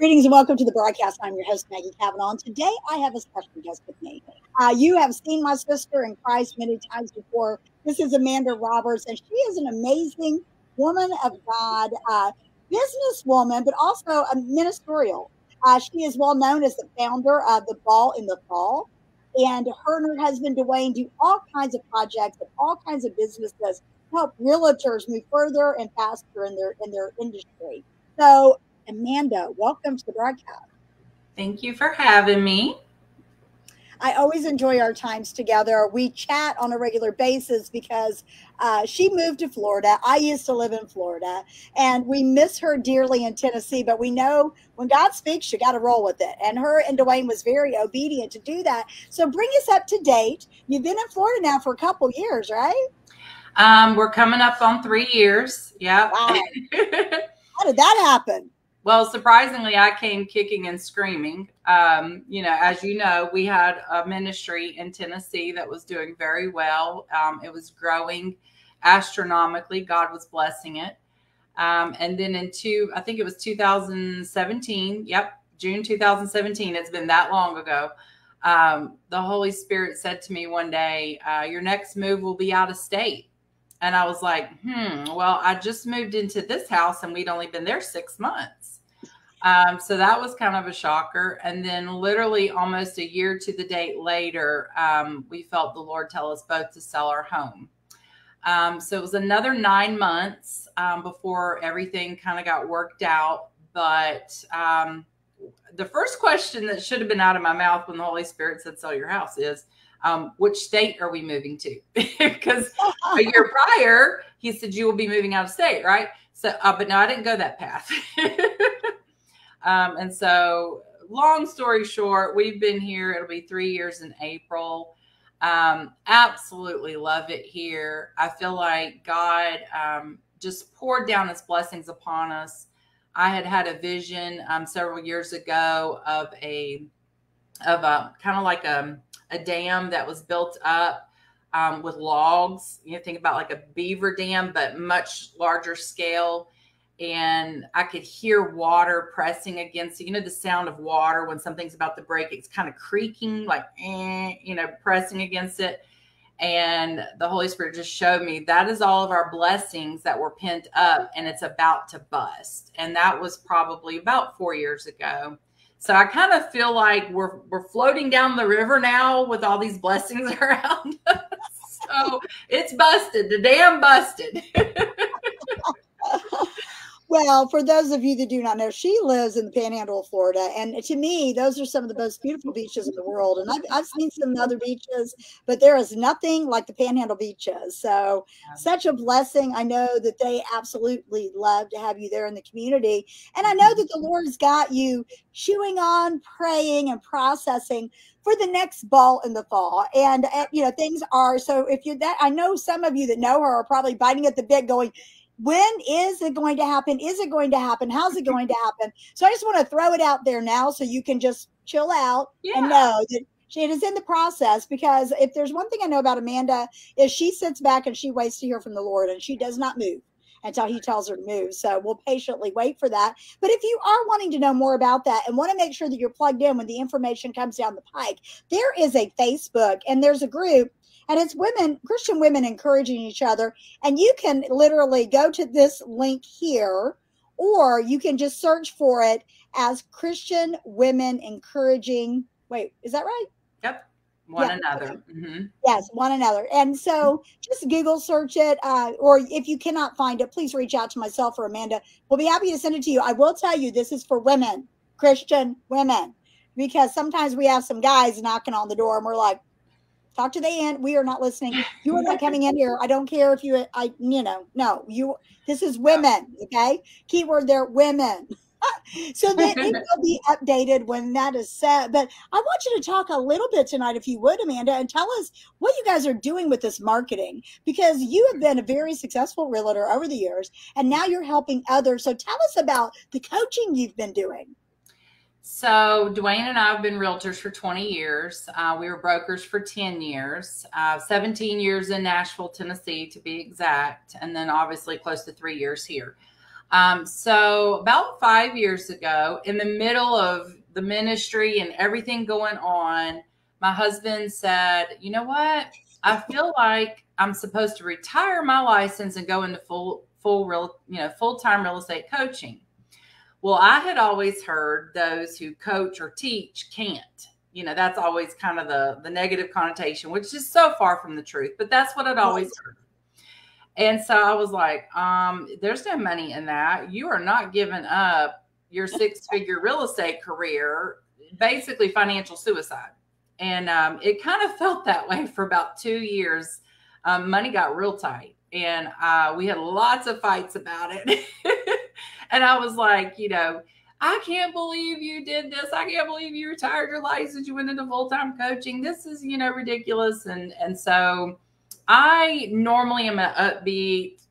Greetings and welcome to the broadcast. I'm your host, Maggie Cavanaugh. And today I have a special guest with me. You have seen my sister in Christ many times before. This is Amanda Roberts, and she is an amazing woman of God, businesswoman, but also a ministerial. She is well known as the founder of the Ball in the Fall. And her husband, Dwayne, do all kinds of projects and all kinds of businesses to help realtors move further and faster in their industry. So, Amanda, welcome to the broadcast. Thank you for having me. I always enjoy our times together. We chat on a regular basis because she moved to Florida. I used to live in Florida, and we miss her dearly in Tennessee. But we know when God speaks, you got to roll with it. And her and Dwayne was very obedient to do that. So bring us up to date. You've been in Florida now for a couple years, right? We're coming up on 3 years. Yeah. Wow. How did that happen? Well, surprisingly, I came kicking and screaming. As you know, we had a ministry in Tennessee that was doing very well. It was growing astronomically. God was blessing it. And then I think it was 2017. Yep. June 2017. It's been that long ago. The Holy Spirit said to me one day, your next move will be out of state. And I was like, well, I just moved into this house and we'd only been there 6 months. So that was kind of a shocker. And then literally almost a year to the date later, we felt the Lord tell us both to sell our home. So it was another 9 months before everything kind of got worked out. But the first question that should have been out of my mouth when the Holy Spirit said, sell your house is, which state are we moving to? Because a year prior, he said, you will be moving out of state, right? So, but no, I didn't go that path. And so long story short, we've been here. It'll be 3 years in April. Absolutely love it here. I feel like God just poured down his blessings upon us. I had a vision several years ago of a kind of like a dam that was built up with logs. You know, think about like a beaver dam, but much larger scale. And I could hear water pressing against it. You know, the sound of water when something's about to break, it's kind of creaking, like, pressing against it. And the Holy Spirit just showed me that is all of our blessings that were pent up and it's about to bust. And that was probably about 4 years ago. So I kind of feel like we're floating down the river now with all these blessings around us. So it's busted. The dam busted. Well, for those of you that do not know, she lives in the Panhandle of Florida. And to me, those are some of the most beautiful beaches in the world. And I've seen some other beaches, but there is nothing like the Panhandle beaches. So such a blessing. I know that they absolutely love to have you there in the community. And I know that the Lord has got you chewing on, praying, and processing for the next ball in the fall. And, things are, so if you're that, I know some of you that know her are probably biting at the bit going, when is it going to happen? Is it going to happen? How's it going to happen? So I just want to throw it out there now so you can just chill out and know that it is in the process. Because if there's one thing I know about Amanda is she sits back and she waits to hear from the Lord, and she does not move until he tells her to move. So we'll patiently wait for that. But if you are wanting to know more about that and want to make sure that you're plugged in when the information comes down the pike, there is a Facebook and there's a group. And it's women, Christian women encouraging each other. And you can literally go to this link here, or you can just search for it as Christian Women Encouraging. Wait, is that right? Yep. One another. Mm-hmm. Yes, one another. And so just Google search it. Or if you cannot find it, please reach out to myself or Amanda. We'll be happy to send it to you. I will tell you, this is for women, Christian women, because sometimes we have some guys knocking on the door and we're like, talk to the end. We are not listening. You are not coming in here. I don't care if this is women. Okay. Keyword there, women. So that it will be updated when that is set. But I want you to talk a little bit tonight, if you would, Amanda, and tell us what you guys are doing with this marketing, because you have been a very successful realtor over the years, and now you're helping others. So tell us about the coaching you've been doing. So Dwayne and I have been realtors for 20 years. We were brokers for 10 years, 17 years in Nashville, Tennessee, to be exact. And then obviously close to 3 years here. So about 5 years ago, in the middle of the ministry and everything going on, my husband said, you know what? I feel like I'm supposed to retire my license and go into full-time real estate coaching. Well, I had always heard those who coach or teach can't. That's always kind of the negative connotation, which is so far from the truth, but that's what I'd always heard. And so I was like, there's no money in that. You are not giving up your 6-figure real estate career, basically financial suicide. And it kind of felt that way for about 2 years. Money got real tight, and we had lots of fights about it. And I was like, I can't believe you did this. I can't believe you retired your license. You went into full-time coaching. This is, ridiculous. And so I normally am an upbeat,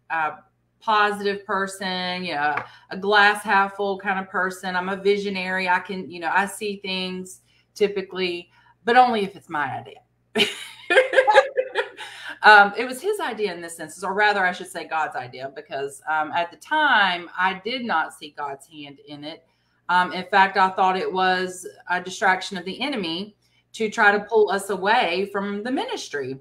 positive person, a glass half full kind of person. I'm a visionary. I can, I see things typically, but only if it's my idea. It was his idea in this instance, or rather I should say God's idea, because at the time I did not see God's hand in it. In fact, I thought it was a distraction of the enemy to try to pull us away from the ministry.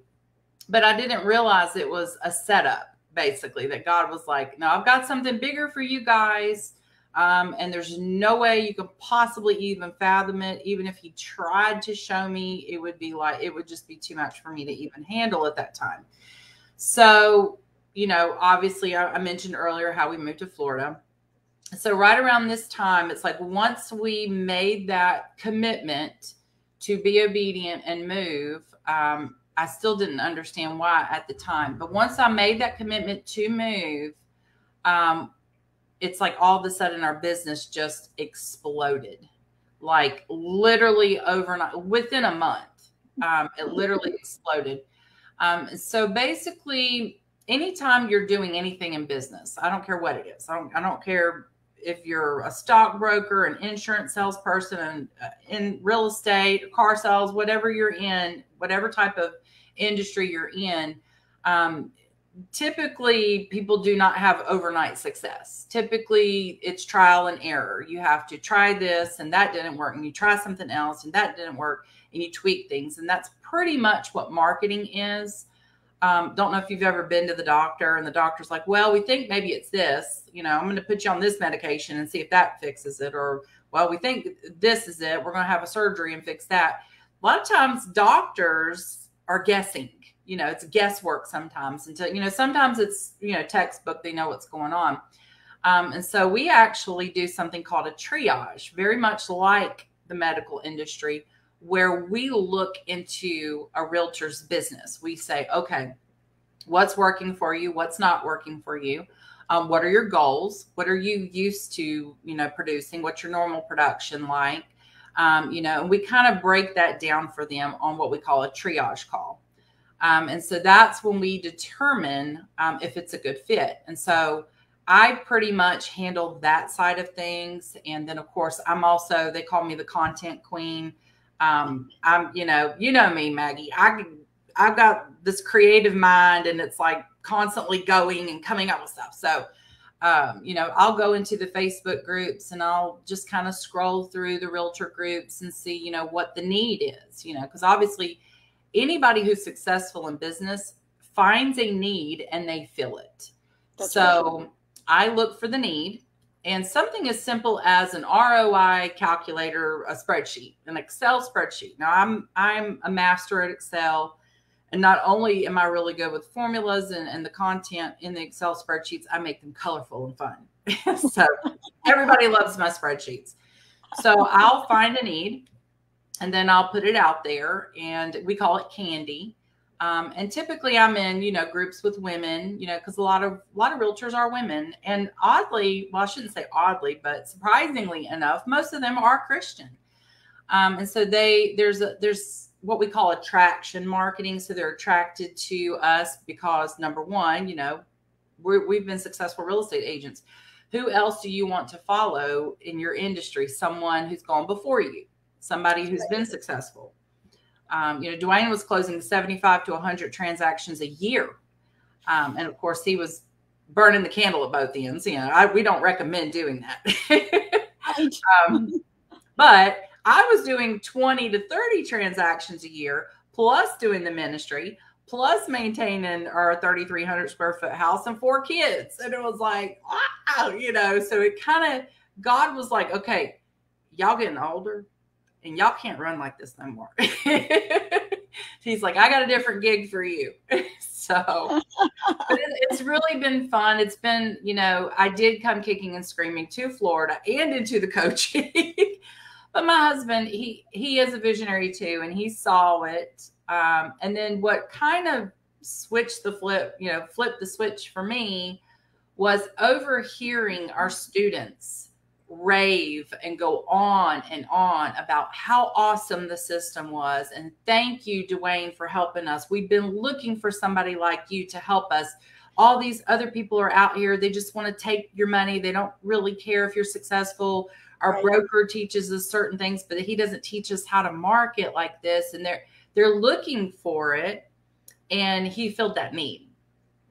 But I didn't realize it was a setup, basically, that God was like, no, I've got something bigger for you guys. And there's no way you could possibly even fathom it. Even if he tried to show me, it would just be too much for me to even handle at that time. So, obviously I mentioned earlier how we moved to Florida. So right around this time, it's like once we made that commitment to be obedient and move, I still didn't understand why at the time. But once I made that commitment to move, it's like all of a sudden our business just exploded, like literally overnight, within a month. It literally exploded. So basically, anytime you're doing anything in business, I don't care what it is. I don't care if you're a stockbroker, an insurance salesperson, and in real estate, car sales, whatever you're in, whatever type of industry you're in, typically people do not have overnight success. Typically it's trial and error. You have to try this and that didn't work, and you try something else and that didn't work, and you tweak things. And that's pretty much what marketing is. Don't know if you've ever been to the doctor and the doctor's like, well, we think maybe it's this, I'm going to put you on this medication and see if that fixes it. Or, well, we think this is it. We're going to have a surgery and fix that. A lot of times doctors are guessing, it's guesswork sometimes until, sometimes it's, textbook, they know what's going on. And so we actually do something called a triage, very much like the medical industry, where we look into a realtor's business. We say, okay, what's working for you? What's not working for you? What are your goals? What are you used to, producing? What's your normal production like? And we kind of break that down for them on what we call a triage call. And so that's when we determine if it's a good fit. And so I pretty much handle that side of things. And then of course, I'm also, they call me the content queen. I'm, me, Maggie, I've got this creative mind, and it's like constantly going and coming up with stuff. So, I'll go into the Facebook groups and I'll just kind of scroll through the realtor groups and see, what the need is, because obviously anybody who's successful in business finds a need and they fill it. That's so right. I look for the need. And something as simple as an ROI calculator, a spreadsheet, an Excel spreadsheet. Now, I'm a master at Excel. And not only am I really good with formulas and the content in the Excel spreadsheets, I make them colorful and fun. So everybody loves my spreadsheets. So I'll find a need, and then I'll put it out there, and we call it candy. And typically I'm in, groups with women, because a lot of realtors are women. And oddly, well, I shouldn't say oddly, but surprisingly enough, most of them are Christian. And so there's what we call attraction marketing. So they're attracted to us because, number one, we've been successful real estate agents. Who else do you want to follow in your industry? Someone who's gone before you, somebody who's been successful. Dwayne was closing 75 to 100 transactions a year. And of course he was burning the candle at both ends. You know, we don't recommend doing that. Right. But I was doing 20 to 30 transactions a year, plus doing the ministry, plus maintaining our 3,300 square foot house and 4 kids. And it was like, wow, you know, so it kind of, God was like, okay, y'all getting older and y'all can't run like this no more. He's like, I got a different gig for you. So but it's really been fun. It's been, you know, I did come kicking and screaming to Florida and into the coaching. But my husband, he is a visionary too, and he saw it. And then what kind of flipped the switch for me was overhearing our students rave and go on and on about how awesome the system was. And thank you, Dwayne, for helping us. We've been looking for somebody like you to help us. All these other people are out here. They just want to take your money. They don't really care if you're successful. Our broker teaches us certain things, but he doesn't teach us how to market like this. And they're looking for it. And he filled that need.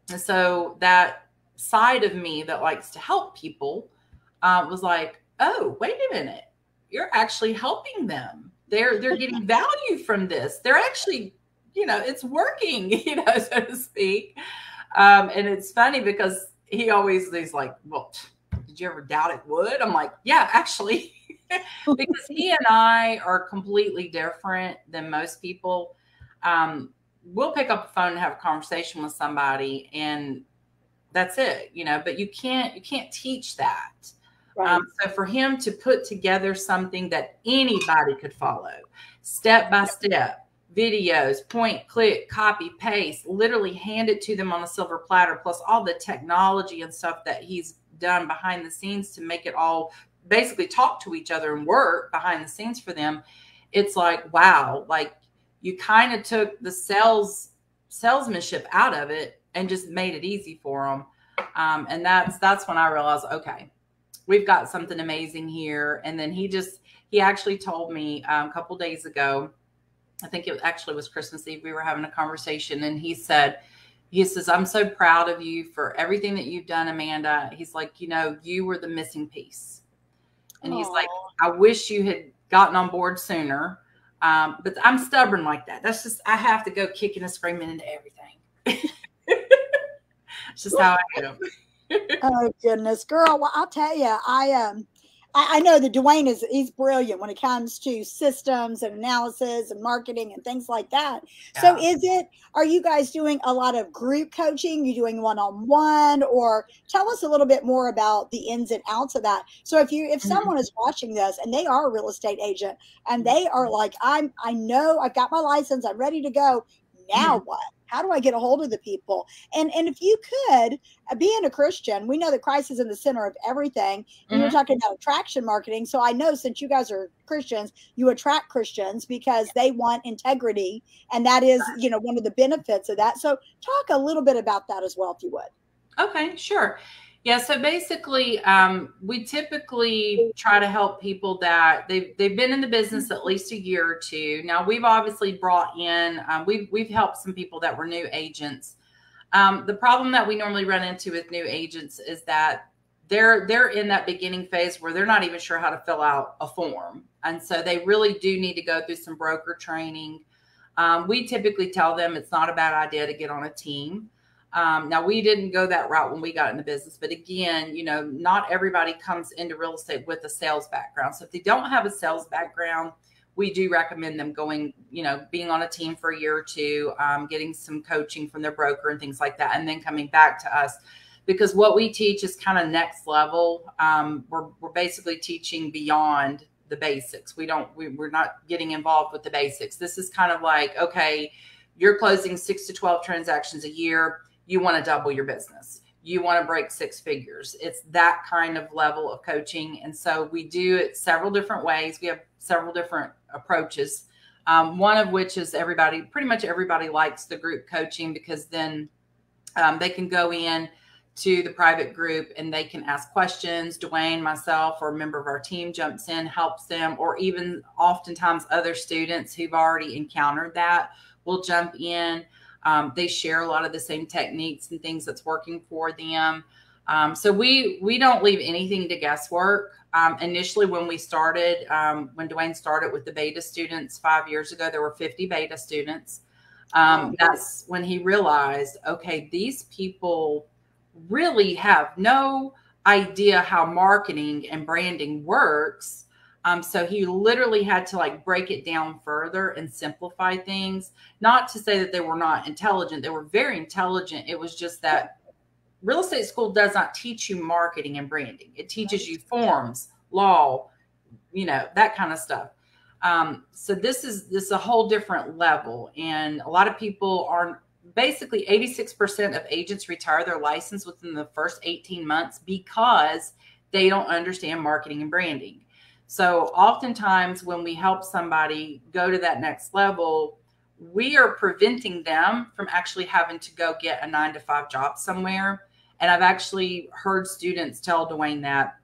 And so that side of me that likes to help people was like, oh, wait a minute. You're actually helping them. They're getting value from this. They're actually, you know, it's working, you know, so to speak. And it's funny because he's like, well, did you ever doubt it would? I'm like, yeah, actually, because he and I are completely different than most people. We'll pick up the phone and have a conversation with somebody and that's it, you know, but you can't teach that. Right. So for him to put together something that anybody could follow, step by step, videos, point, click, copy, paste, literally hand it to them on a silver platter, plus all the technology and stuff that he's done behind the scenes to make it all basically talk to each other and work behind the scenes for them. It's like, wow, like you kind of took the salesmanship out of it and just made it easy for them. And that's when I realized, okay, we've got something amazing here. And then he actually told me a couple days ago, I think it actually was Christmas Eve, we were having a conversation and he says, I'm so proud of you for everything that you've done, Amanda. He's like, you know, you were the missing piece. And he's like, I wish you had gotten on board sooner. But I'm stubborn like that. That's just, I have to go kicking and screaming into everything. It's just how I am. Oh goodness, girl. Well, I'll tell you, I know that Dwayne he's brilliant when it comes to systems and analysis and marketing and things like that. Yeah. So are you guys doing a lot of group coaching? You doing one-on-one, or tell us a little bit more about the ins and outs of that. So if someone is watching this and they are a real estate agent and they are like, I know I've got my license, I'm ready to go. Now what? How do I get a hold of the people? And if you could, being a Christian, we know that Christ is in the center of everything. And you were talking about attraction marketing. So I know since you guys are Christians, you attract Christians because they want integrity. And that is, you know, one of the benefits of that. So talk a little bit about that as well, if you would. Okay, sure. Yeah, so basically, we typically try to help people that they've been in the business at least a year or two. Now, we've obviously brought in, we've helped some people that were new agents. The problem that we normally run into with new agents is that they're in that beginning phase where they're not even sure how to fill out a form. And so they really do need to go through some broker training. We typically tell them it's not a bad idea to get on a team. Now, we didn't go that route when we got into business, but again, you know, not everybody comes into real estate with a sales background. So if they don't have a sales background, we do recommend them going, you know, being on a team for a year or two, getting some coaching from their broker and things like that, and then coming back to us, because what we teach is kind of next level. We're basically teaching beyond the basics. We're not getting involved with the basics. This is kind of like, okay, you're closing 6 to 12 transactions a year. You want to double your business. You want to break 6 figures. It's that kind of level of coaching. And so we do it several different ways. We have several different approaches. One of which is pretty much everybody likes the group coaching, because then they can go in to the private group and they can ask questions. Dwayne, myself, or a member of our team jumps in, helps them, or even oftentimes other students who've already encountered that will jump in. They share a lot of the same techniques and things that's working for them. So we don't leave anything to guesswork. Initially, when we started, when Dwayne started with the beta students 5 years ago, there were 50 beta students. That's when he realized, okay, these people really have no idea how marketing and branding works. So he literally had to like break it down further and simplify things. Not to say that they were not intelligent. They were very intelligent. It was just that real estate school does not teach you marketing and branding. It teaches you forms, law, that kind of stuff. So this is a whole different level. And a lot of people are basically 86% of agents retire their license within the first 18 months because they don't understand marketing and branding. So oftentimes when we help somebody go to that next level, we are preventing them from actually having to go get a 9-to-5 job somewhere. And I've actually heard students tell Dwayne that,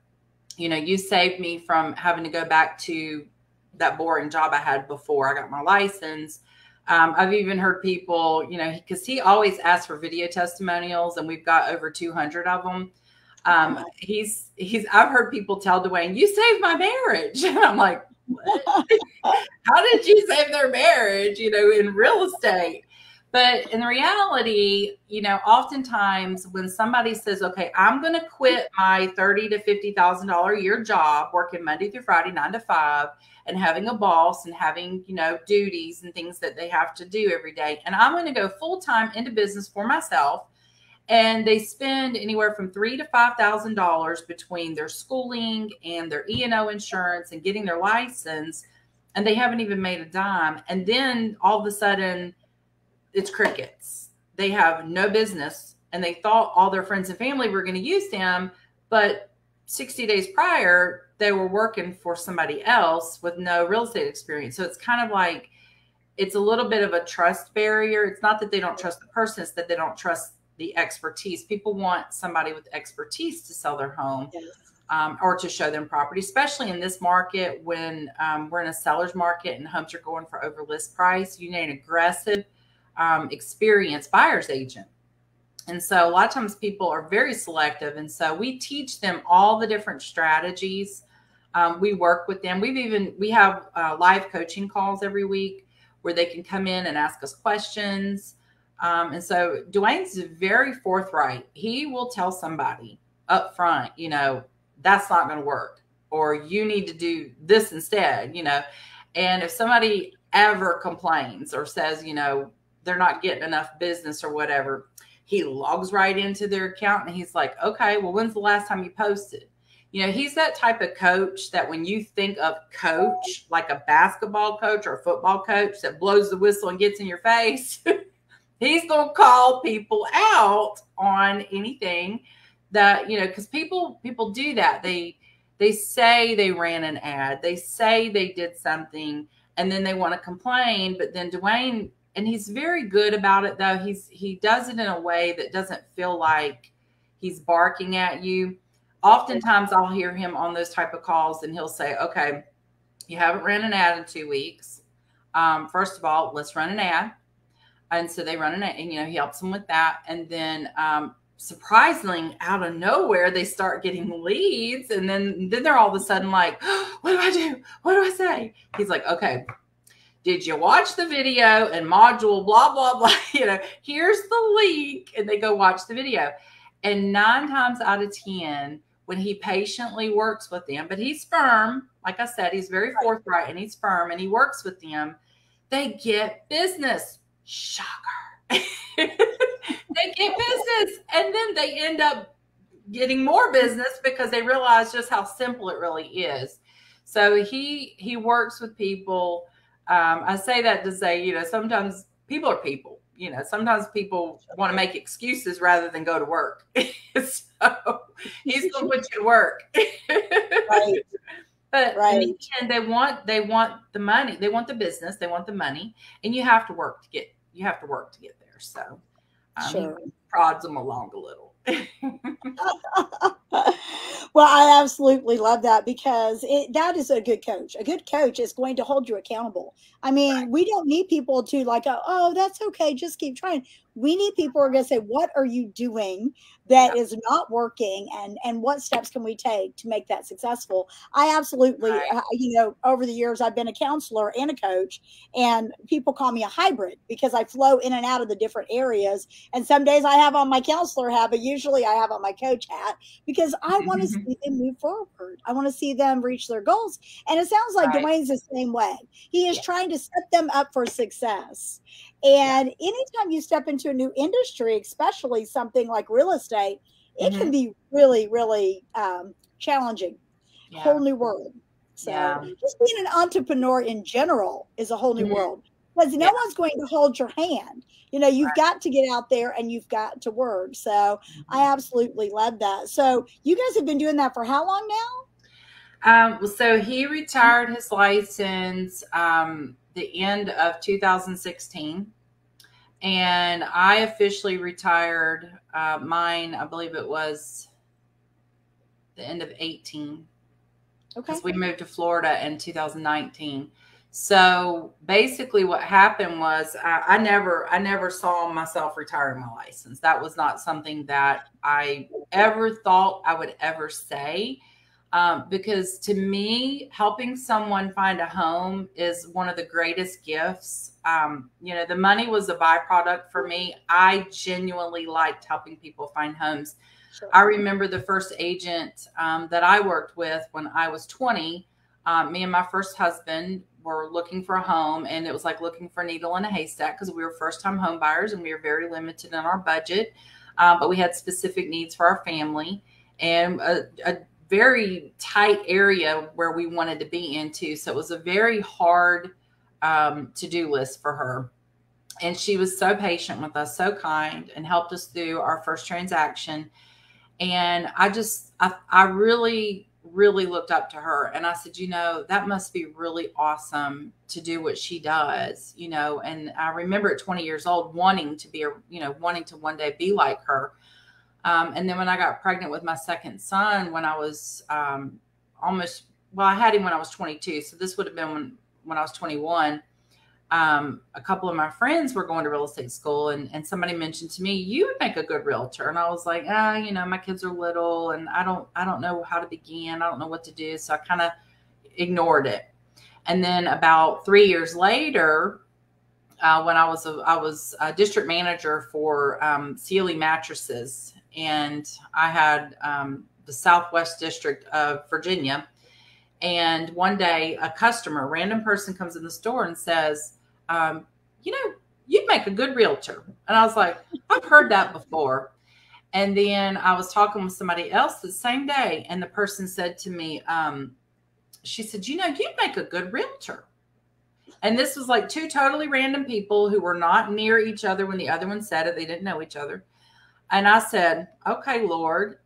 you saved me from having to go back to that boring job I had before I got my license. I've even heard people, because he always asks for video testimonials, and we've got over 200 of them. I've heard people tell Dwayne, "You saved my marriage." And I'm like, what? How did you save their marriage, in real estate? But in reality, oftentimes when somebody says, okay, I'm going to quit my $30,000 to $50,000 a year job, working Monday through Friday, 9 to 5, and having a boss and having, duties and things that they have to do every day. And I'm going to go full time into business for myself. And they spend anywhere from $3,000 to $5,000 between their schooling and their E&O insurance and getting their license. And they haven't even made a dime. And then all of a sudden, it's crickets. They have no business, and they thought all their friends and family were going to use them. But 60 days prior, they were working for somebody else with no real estate experience. So it's kind of like, it's a little bit of a trust barrier. It's not that they don't trust the person, it's that they don't trust the expertise. People want somebody with expertise to sell their home. Yes. Or to show them property, especially in this market when we're in a seller's market and homes are going for over list price. You need an aggressive, experienced buyer's agent. And so a lot of times people are very selective. And so we teach them all the different strategies. We work with them. We have live coaching calls every week where they can come in and ask us questions. And so Dwayne's very forthright. He will tell somebody up front, that's not going to work, or you need to do this instead, and if somebody ever complains or says, they're not getting enough business or whatever, he logs right into their account and he's like, okay, well, when's the last time you posted? He's that type of coach that when you think of coach, like a basketball coach or a football coach that blows the whistle and gets in your face, he's going to call people out on anything that, because people do that. They say they ran an ad, they say they did something, and then they want to complain. But then Dwayne, and he's very good about it though. He does it in a way that doesn't feel like he's barking at you. Oftentimes I'll hear him on those type of calls and he'll say, okay, you haven't ran an ad in 2 weeks. First of all, let's run an ad. And so they run an ad, and he helps them with that. And then surprisingly, out of nowhere, they start getting leads. And then they're all of a sudden like, oh, what do I do? What do I say? He's like, okay, did you watch the video and module blah, blah, blah? Here's the link. And they go watch the video. And 9 times out of 10, when he patiently works with them, but he's firm, like I said, he's very forthright and he's firm and he works with them, they get business. Shocker. They get business, and then they end up getting more business because they realize just how simple it really is. So he works with people. I say that to say, sometimes people are people. Sometimes people want to make excuses rather than go to work. So he's going to put you to work. Right. But in the end, they want the money. They want the business. They want the money, and you have to work to get there. So Sure. he prods them along a little. Well, I absolutely love that because that is a good coach. A good coach is going to hold you accountable. I mean, we don't need people to like, oh, that's okay, just keep trying. We need people who are going to say, what are you doing that Yep. is not working, and what steps can we take to make that successful? I absolutely, Right. over the years, I've been a counselor and a coach, and people call me a hybrid because I flow in and out of the different areas. And some days I have on my counselor hat, but usually I have on my coach hat because I want to see them move forward. I want to see them reach their goals. And it sounds like Right. Dwayne's the same way. He is Yeah. trying to set them up for success. Yeah. And anytime you step into a new industry, especially something like real estate, it can Hmm. be really, really challenging. Whole Yeah. new world. So Yeah. just being an entrepreneur in general is a whole new Hmm. world because no Yeah. one's going to hold your hand. You've got to get out there and you've got to work. So I absolutely love that. So you guys have been doing that for how long So he retired his license the end of 2016, and I officially retired mine. I believe it was the end of 18 now? Okay. because we moved to Florida in 2019. So basically, what happened was I never saw myself retiring my license. That was not something that I ever thought I would ever say. Because to me, helping someone find a home is one of the greatest gifts. The money was a byproduct for me. I genuinely liked helping people find homes. Sure. I remember the first agent that I worked with when I was 20. Me and my first husband were looking for a home, and it was like looking for a needle in a haystack because we were first time home buyers and we were very limited in our budget. But we had specific needs for our family and a very tight area where we wanted to be into. So it was a very hard to-do list for her. And she was so patient with us, so kind, and helped us through our first transaction. And I really, really looked up to her. And I said, that must be really awesome to do what she does, And I remember at 20 years old, wanting to wanting to one day be like her. And then when I got pregnant with my second son, when I was I had him when I was 22. So this would have been when I was 21. A couple of my friends were going to real estate school, and somebody mentioned to me, you would make a good realtor. And I was like, my kids are little and I don't know how to begin. I don't know what to do. So I kind of ignored it. And then about 3 years later, when I was a district manager for Sealy mattresses, and I had the Southwest District of Virginia. And one day, a random person, comes in the store and says, um, "You'd make a good realtor." And I was like, "I've heard that before." And then I was talking with somebody else the same day, and the person said to me, she said, "You'd make a good realtor." And this was like two totally random people who were not near each other when the other one said it. They didn't know each other. And I said, "Okay, Lord,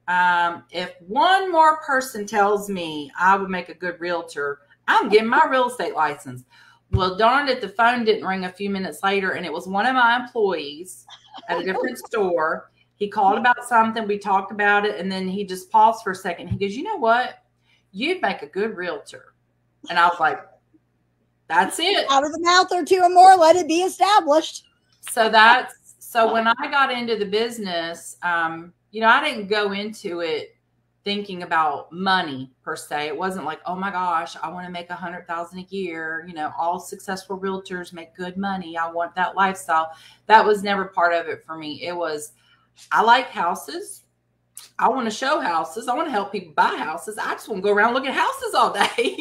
if one more person tells me I would make a good realtor, I'm getting my real estate license." Well, darned it, the phone didn't ring a few minutes later, and it was one of my employees at a different store. He called about something. We talked about it, and then he just paused for a second. He goes, "You know what? You'd make a good realtor." And I was like, "That's it." Out of the mouth or two or more, let it be established. So when I got into the business, I didn't go into it thinking about money per se. It wasn't like, oh my gosh, I want to make 100,000 a year. All successful realtors make good money. I want that lifestyle. That was never part of it for me. It was, I like houses. I want to show houses. I want to help people buy houses. I just want to go around looking at houses all day,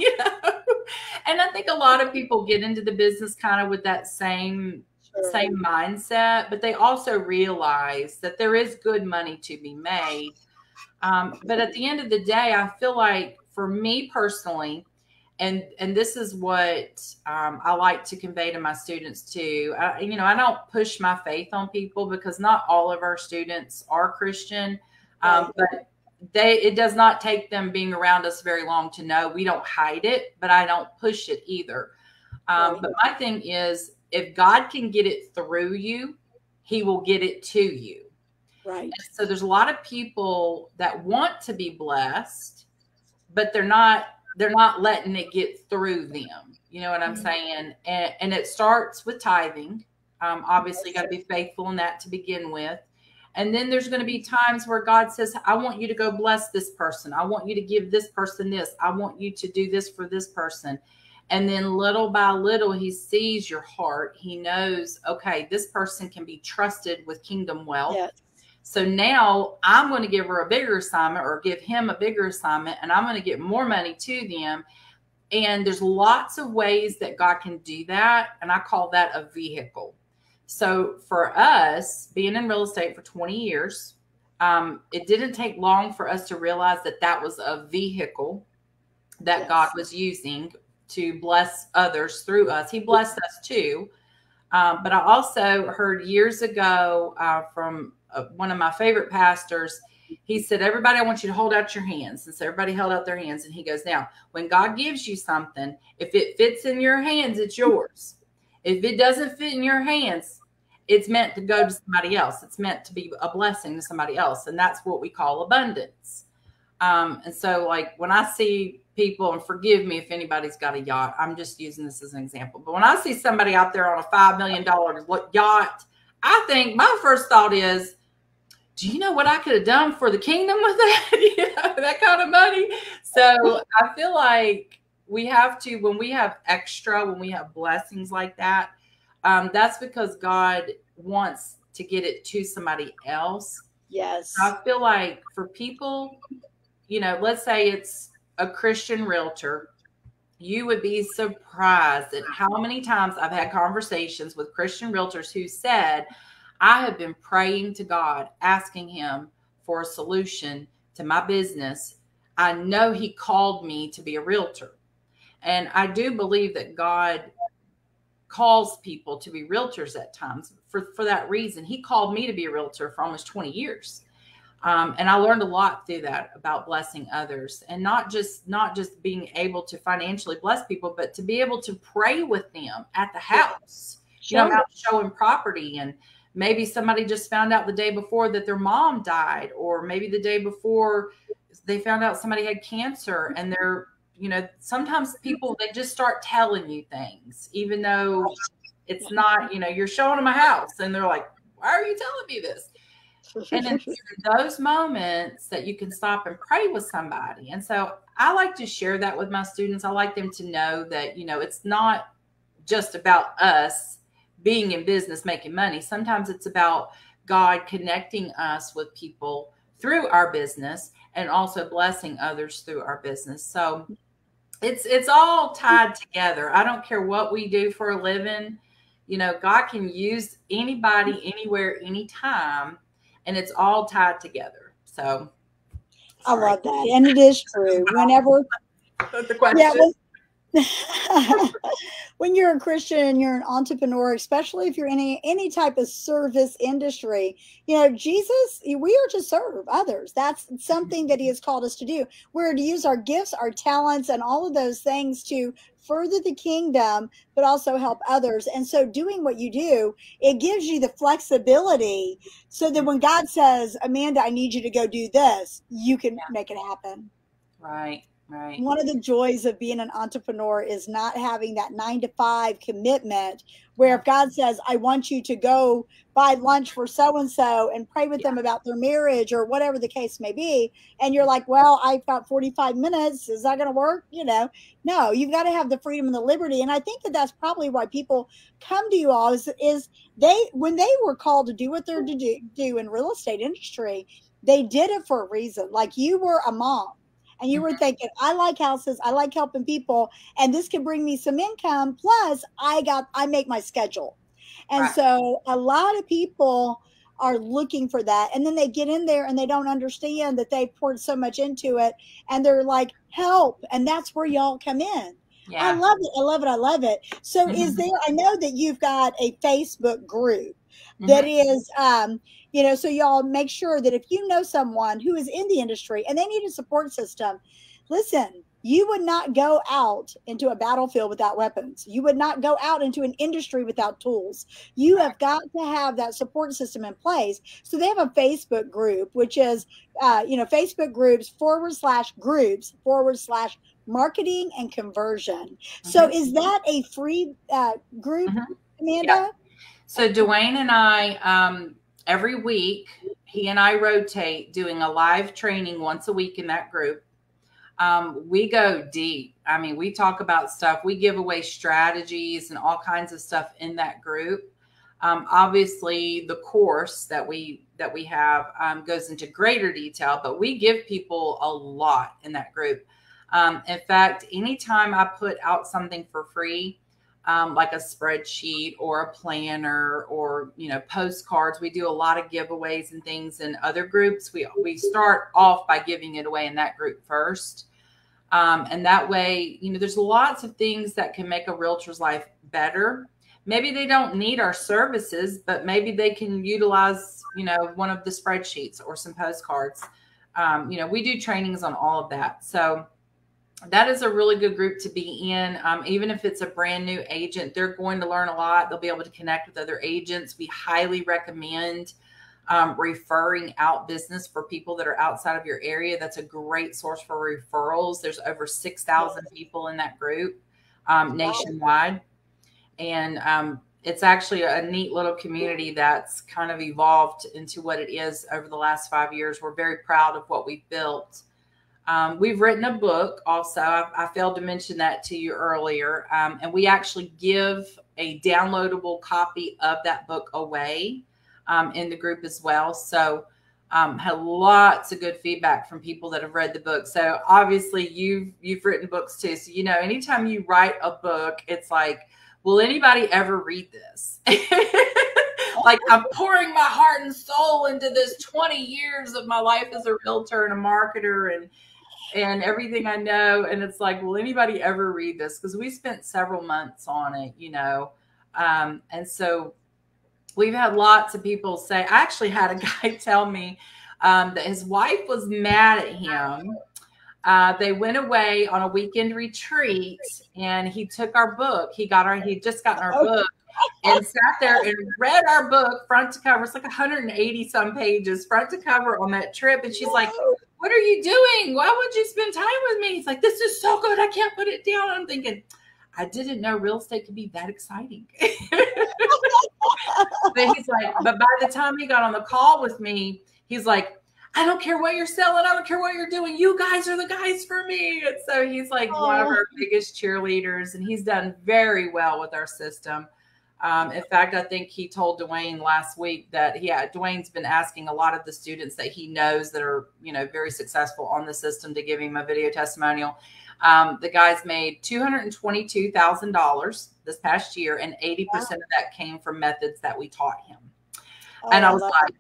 And I think a lot of people get into the business kind of with that same mindset, but they also realize that there is good money to be made. But at the end of the day, I feel like for me personally, and this is what I like to convey to my students too. I don't push my faith on people because not all of our students are Christian, but it does not take them being around us very long to know we don't hide it, but I don't push it either. But my thing is, if God can get it through you, he will get it to you. Right. So there's a lot of people that want to be blessed, but they're not letting it get through them. You know what I'm saying? And it starts with tithing. Obviously, got to be faithful in that to begin with. And then there's going to be times where God says, I want you to go bless this person. I want you to give this person this. I want you to do this for this person. And then little by little, he sees your heart. He knows, okay, this person can be trusted with kingdom wealth. Yes. So now I'm going to give her a bigger assignment or give him a bigger assignment, and I'm going to get more money to them. And there's lots of ways that God can do that. And I call that a vehicle. So for us, being in real estate for 20 years, it didn't take long for us to realize that that was a vehicle that God was using to bless others through us. He blessed us too. But I also heard years ago from one of my favorite pastors. He said, everybody, I want you to hold out your hands. And so everybody held out their hands. And he goes, now, when God gives you something, if it fits in your hands, it's yours. If it doesn't fit in your hands, it's meant to go to somebody else. It's meant to be a blessing to somebody else. And that's what we call abundance. And so like when I see people, and forgive me if anybody's got a yacht, I'm just using this as an example. But when I see somebody out there on a $5 million yacht, I think my first thought is, do you know what I could have done for the kingdom with that? You know, that kind of money. So I feel like we have to, when we have extra, when we have blessings like that, that's because God wants to get it to somebody else. Yes. I feel like for people, you know, let's say it's a Christian realtor, you would be surprised at how many times I've had conversations with Christian realtors who said, I have been praying to God, asking him for a solution to my business. I know he called me to be a realtor. And I do believe that God calls people to be realtors at times for that reason. He called me to be a realtor for almost 20 years. And I learned a lot through that about blessing others, and not just being able to financially bless people, but to be able to pray with them at the house. Sure. You know, I'm out showing property, and maybe somebody just found out the day before that their mom died, or maybe the day before they found out somebody had cancer, and they're, you know, sometimes people, they just start telling you things, even though it's not, you know, you're showing them a house and they're like, why are you telling me this? And it's those moments that you can stop and pray with somebody. And so I like to share that with my students. I like them to know that, you know, it's not just about us being in business, making money. Sometimes it's about God connecting us with people through our business and also blessing others through our business. So it's all tied together. I don't care what we do for a living. You know, God can use anybody, anywhere, anytime. And it's all tied together. So I love that. And it is true. Whenever the question. When you're a Christian and you're an entrepreneur, especially if you're in any type of service industry, you know, Jesus, we are to serve others. That's something that he has called us to do. We're to use our gifts, our talents, and all of those things to further the kingdom, but also help others. And so doing what you do, it gives you the flexibility so that when God says, Amanda, I need you to go do this, you can make it happen. Right. Right. One of the joys of being an entrepreneur is not having that 9-to-5 commitment, where if God says, I want you to go buy lunch for so-and-so and pray with them about their marriage or whatever the case may be, and you're like, well, I've got 45 minutes. Is that going to work? You know, no, you've got to have the freedom and the liberty. And I think that that's probably why people come to you all is they, when they were called to do what they're to do in real estate industry, they did it for a reason. Like you were a mom. And you were thinking, I like houses, I like helping people, and this can bring me some income. Plus, I make my schedule. And so a lot of people are looking for that. And then they get in there and they don't understand that they poured so much into it. And they're like, help. And that's where y'all come in. Yeah. I love it. I love it. I love it. So is there, I know that you've got a Facebook group that is, you know, so y'all make sure that if you know someone who is in the industry and they need a support system, listen, You would not go out into a battlefield without weapons. You would not go out into an industry without tools. You have got to have that support system in place. So they have a Facebook group, which is, Facebook groups /groups/ marketing and conversion. So is that a free group, Yeah. Amanda? So Dwayne and I, every week, he and I rotate doing a live training once a week in that group. We go deep. I mean, we talk about stuff. We give away strategies and all kinds of stuff in that group. Obviously, the course that we have goes into greater detail, but we give people a lot in that group. In fact, anytime I put out something for free, like a spreadsheet or a planner or, postcards, we do a lot of giveaways and things in other groups. We start off by giving it away in that group first. And that way, there's lots of things that can make a realtor's life better. Maybe they don't need our services, but maybe they can utilize, one of the spreadsheets or some postcards. We do trainings on all of that. So that is a really good group to be in. Even if it's a brand new agent, they're going to learn a lot. They'll be able to connect with other agents. We highly recommend referring out business for people that are outside of your area. That's a great source for referrals. There's over 6,000 people in that group nationwide. And it's actually a neat little community that's kind of evolved into what it is over the last 5 years. We're very proud of what we've built. We've written a book also. I failed to mention that to you earlier. And we actually give a downloadable copy of that book away in the group as well. So had lots of good feedback from people that have read the book. So obviously you've written books too. So, anytime you write a book, it's like, will anybody ever read this? Like, I'm pouring my heart and soul into this 20 years of my life as a realtor and a marketer and everything I know. And it's like, will anybody ever read this? Because we spent several months on it, and so we've had lots of people say, I actually had a guy tell me that his wife was mad at him. They went away on a weekend retreat and he took our book. He'd just gotten our book and sat there and read our book front to cover. It's like 180 some pages front to cover on that trip. And she's like, what are you doing? Why would you spend time with me? He's like, this is so good. I can't put it down. I'm thinking, I didn't know real estate could be that exciting. But he's like, but by the time he got on the call with me, he's like, I don't care what you're selling. I don't care what you're doing. You guys are the guys for me. And so he's like one of our biggest cheerleaders, and he's done very well with our system. In fact, I think he told Dwayne last week that Dwayne's been asking a lot of the students that he knows that are, very successful on the system to give him a video testimonial. The guy's made $222,000 this past year, and 80% of that came from methods that we taught him. And I was like,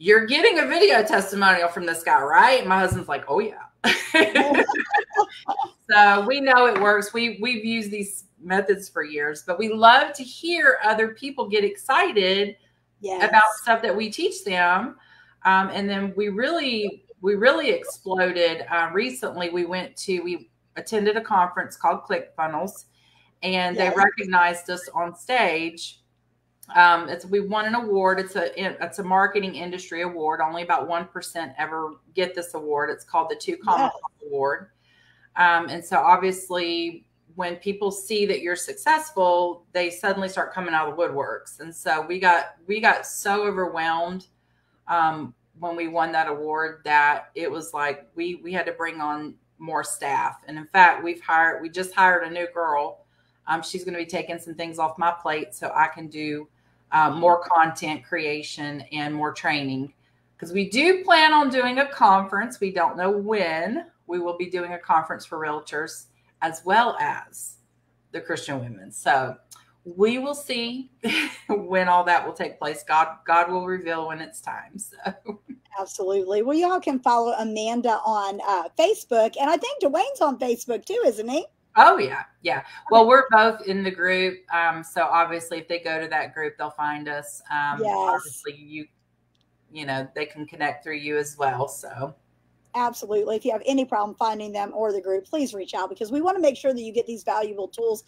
you're getting a video testimonial from this guy, right? And my husband's like, oh yeah. So we know it works. We've used these methods for years, but we love to hear other people get excited about stuff that we teach them. And then we really exploded. Recently we attended a conference called ClickFunnels, and they recognized us on stage. We won an award. It's a marketing industry award. Only about 1% ever get this award. It's called the Two Common Award. And so obviously when people see that you're successful, they suddenly start coming out of the woodworks. And so we got so overwhelmed when we won that award that it was like we had to bring on more staff. And in fact, we just hired a new girl. She's going to be taking some things off my plate so I can do more content creation and more training, because we do plan on doing a conference. We don't know when. We will be doing a conference for realtors as well as the Christian women. So we will see when all that will take place. God will reveal when it's time. So absolutely. Well, y'all can follow Amanda on Facebook, and I think Dwayne's on Facebook too, isn't he? Oh yeah. Yeah. Well, we're both in the group. So obviously if they go to that group, they'll find us. Obviously they can connect through you as well. So Absolutely. If you have any problem finding them or the group, please reach out because we want to make sure that you get these valuable tools.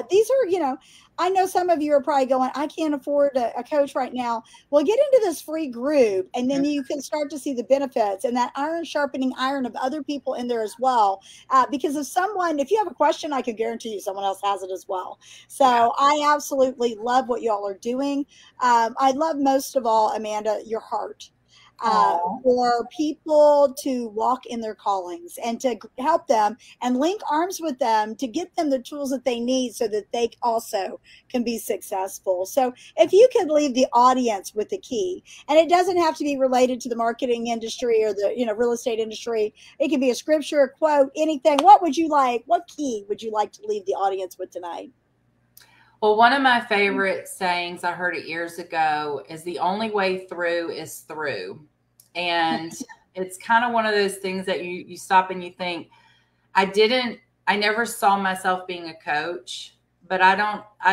These are, I know some of you are probably going, I can't afford a coach right now. Well, get into this free group and then you can start to see the benefits and that iron sharpening iron of other people in there as well. Because if you have a question, I can guarantee you someone else has it as well. So Yeah. I absolutely love what y'all are doing. I love most of all, Amanda, your heart. Oh, For people to walk in their callings and to help them and link arms with them to get them the tools that they need so that they also can be successful. So if you could leave the audience with the key, and it doesn't have to be related to the marketing industry or the real estate industry, it can be a scripture, a quote, anything. What key would you like to leave the audience with tonight? well, one of my favorite sayings, I heard it years ago, is the only way through is through. And it's kind of one of those things that you stop and you think, I never saw myself being a coach, but I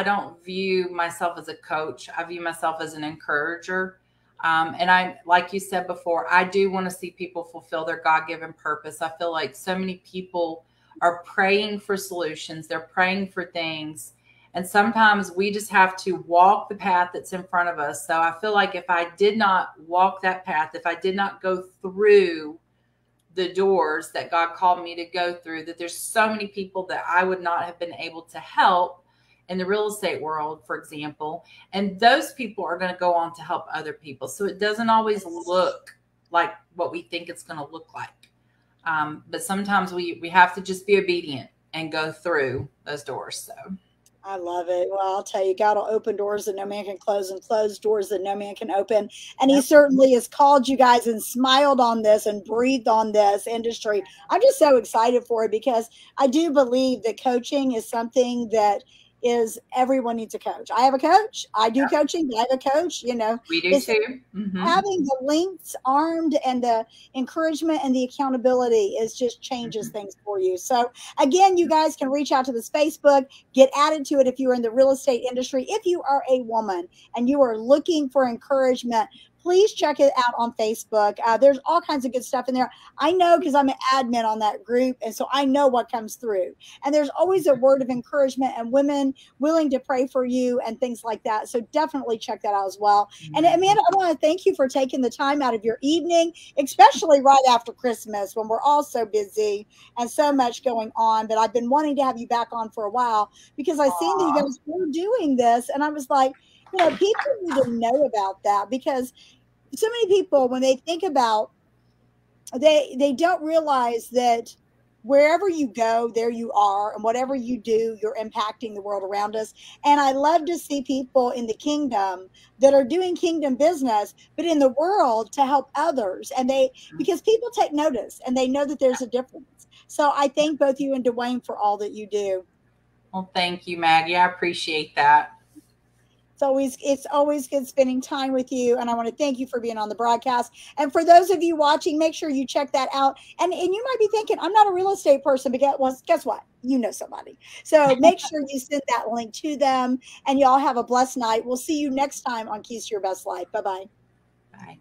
don't view myself as a coach. I view myself as an encourager. And like you said before, I do want to see people fulfill their God-given purpose. I feel like so many people are praying for solutions. They're praying for things. And sometimes we just have to walk the path that's in front of us. So I feel like if I did not walk that path, if I did not go through the doors that God called me to go through, that there's so many people that I would not have been able to help in the real estate world, for example. And those people are going to go on to help other people. So it doesn't always look like what we think it's going to look like. But sometimes we have to just be obedient and go through those doors. So I love it. Well, I'll tell you, God will open doors that no man can close and close doors that no man can open. And he certainly has called you guys and smiled on this and breathed on this industry. I'm just so excited for it because I do believe that coaching is something that is everyone needs a coach. I have a coach. I do coaching, but I have a coach. we do It's too. Mm-hmm. having the links armed and the encouragement and the accountability is just changes Mm-hmm. things for you. So again, you guys can reach out to this Facebook, get added to it if you're in the real estate industry. If you are a woman and you are looking for encouragement, please check it out on Facebook. There's all kinds of good stuff in there. I know because I'm an admin on that group, and so I know what comes through. And there's always a word of encouragement and women willing to pray for you and things like that. So definitely check that out as well. And Amanda, I want to thank you for taking the time out of your evening, especially right after Christmas when we're all so busy and so much going on. But I've been wanting to have you back on for a while because I seen that you Aw. guys were doing this, and I was like, people need to know about that because so many people, when they think about, they don't realize that wherever you go, there you are, and whatever you do, you're impacting the world around us. And I love to see people in the kingdom that are doing kingdom business, but in the world to help others. And because people take notice and they know that there's a difference. So I thank both you and Dwayne for all that you do. Well, thank you, Maggie. I appreciate that. It's always good spending time with you, and I want to thank you for being on the broadcast. And for those of you watching, make sure you check that out. And you might be thinking, I'm not a real estate person, but guess what? You know somebody. So make sure you send that link to them. And y'all have a blessed night. We'll see you next time on Keys to Your Best Life. Bye bye. Bye.